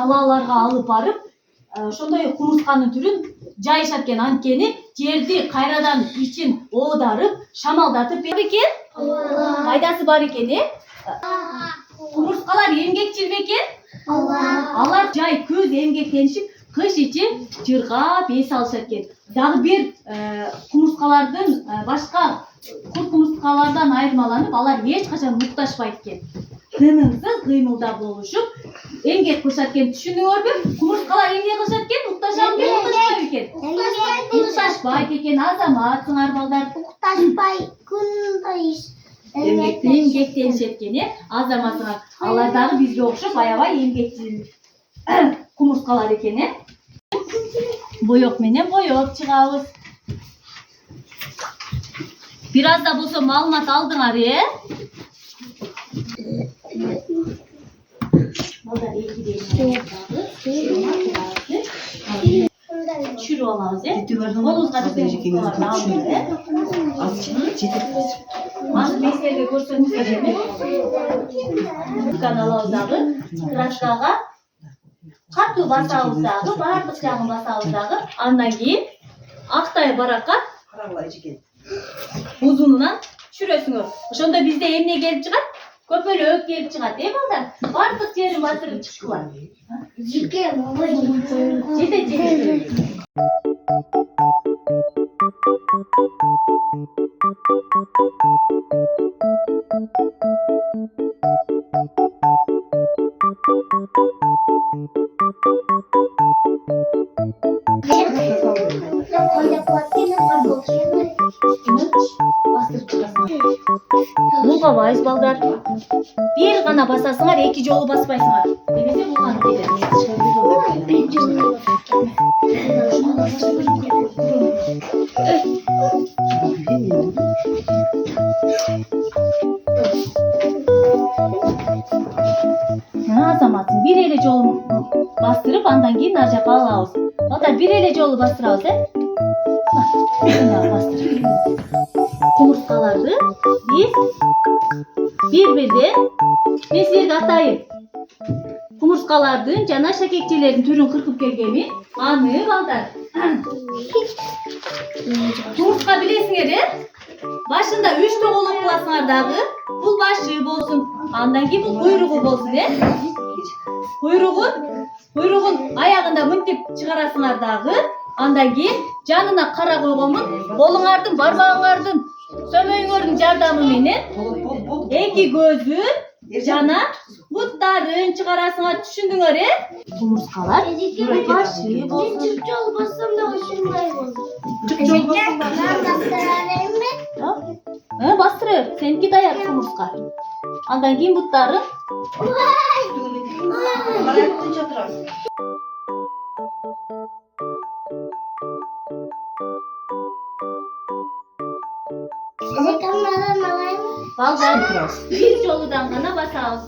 талааларга алып барып, ошондой кумурсканын түрүн жайышат экен. Анткени жерди кайрадан ичин оодарып, шамалдатып берет экен. Пайдасы бар экен, Кумурскалар эмгекчил бекен? Алар жай көз эмгектенишип, кыш ичи жыргап эс алышат экен. Дагы бир кумурскалардын башка курт кумурскалардан айырмаланып, алар эч качан мукташпайт экен. Тынымсыз кыймылда болушуп, эмгек кылышат экен. Түшүндүңөрбү? Кумурскалар эмне кылышат экен? Укташат экен, укташпайбы экен? Укташпайт экен, азаматсыңар балдар. Укташпай күндөй эмгектенишет экен, азаматсыңар. Алар дагы бизге окшоп аябай эмгекчил кумурскалар экен, Боек менен боеп чыгабыз. Бир аз да болсо маалымат алдыңар, Түшүрүп алабыз, Колубузга Азыр силерге көрсөтүп берем. Алабыз дагы, краскага катуу басабыз дагы, баардык жагын басабыз дагы. Андан кийин актай баракка узунунан түшүрөсүңөр. Ошондо бизде эмне келип чыгат? Көпөлөк келип чыгат, балдар? Баардык жерин батырып чыккыла. Жете. Булгабайсыз балдар. Бир гана басасыңар, эки жолу баспайсыңар. Эмесе булганып кетет. Азаматсың, бир эле жолу бастырып, андан кийин ар жакка алабыз. Балдар, бир эле жолу бастырабыз, Бастырып. Кумурскаларды биз бир-бирден мен силерге атайын. Кумурскалардын жана шакекчелердин түрүн кыркып келгенмин. Аны балдар. Кумурска билесиңер, башында 3 тоголок кыласыңар дагы. Бул башы болсун, андан кийин бул куйругу болсун, Куйругун аягында мынтип чыгарасыңар дагы. Андан кийин жанына кара койгонмун. Колуңардын, бармагыңардын, сөмөйүңөрдүн жардамы менен эки көзүн жана буттарын чыгарасыңар. Түшүндүңөр, Кумурскалар башы болсун. Чүп жол бассам да ушундай болду. Бастырып, сеники даяр кумурска. Андан кийин буттарын балдар бир жолудан гана басабыз.